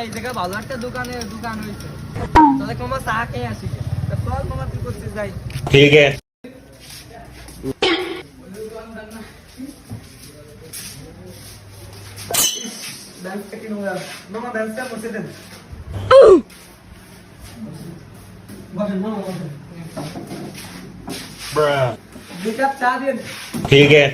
এই জায়গা ভালো একটা দোকান হয়েছে, তাহলে মামা চা খেয়ে আসি। চল মামা, তুই করছিস যাই। ठीक है। মামা ব্যান্সটা বসে দেন। Bruh। 2 কাপ চা দিন। ठीक है।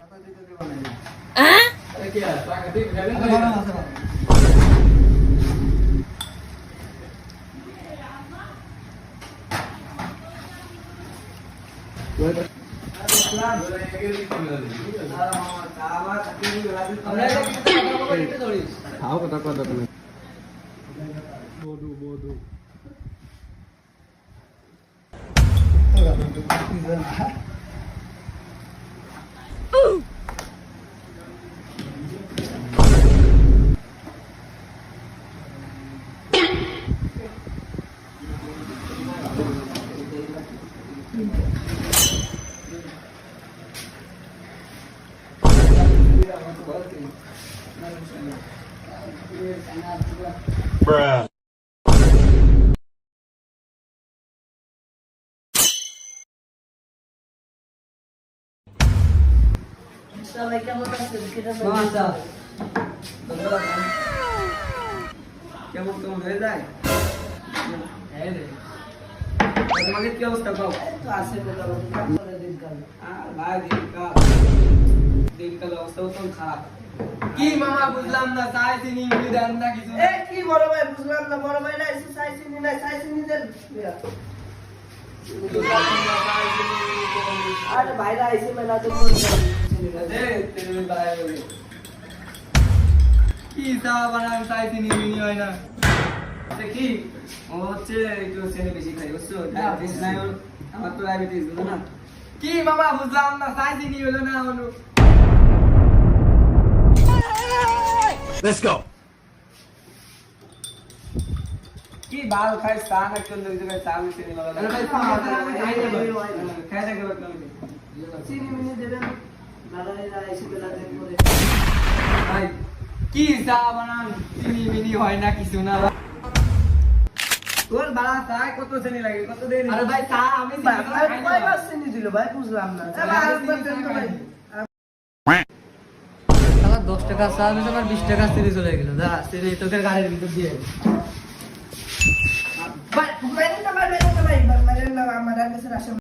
খাও কথা কথা তুমি। Bruh। সবাই কেমন আছেন? কেমন কেমন হয়ে যায়? তোমাদের কি অবস্থা পাও? তো আছে মোটামুটি দিনকাল। ভাই দিনকাল অবস্থা তো খারাপ। কি মামা বুঝলাম না, চাই চিনি মুড়ি দেন না কিছু? এ কি বড় ভাই, বুঝলাম না, বড় ভাই না এসে চাইছিনি না, চাইছিনি দেন। আরে ভাইরা এসে মেলা তো কি চা বানান, চাই চিনি মিনি হয় না। কি ও হচ্ছে একটু চিনি বেশি খাই, বুঝছো? ডায়াবেটিস নাই ওর, আমার তো ডায়াবেটিস, বুঝো না? কি মামা বুঝলাম না, চাই চিনি হলো না হলো। Let's go। কি বাল খাই চা না কোন জায়গায় চা মিশে নিল। আরে ভাই খাই না গেল কেন? চিনি মিনি দেবেন। ভাইরা এসে মেলা দেন করে। ভাই কি চা বানান, চিনি মিনি হয় না কিছু না। তোর বাড়া চা কত চিনি লাগে, কত দেন? আরে ভাই চা আমি কয়বার চিনি দিল ভাই, বুঝলাম না। আরে আরেকবার দেন তো ভাই। 10 টাকা চা আমি তোমার 20 টাকা চিনি চলে গেল। যা চিনি তোকে গাড়ির ভিতর দিয়ে। ভাই, ভাই না ভাই, ভাই না ভাই, ভাই না আমার কাছে আসে।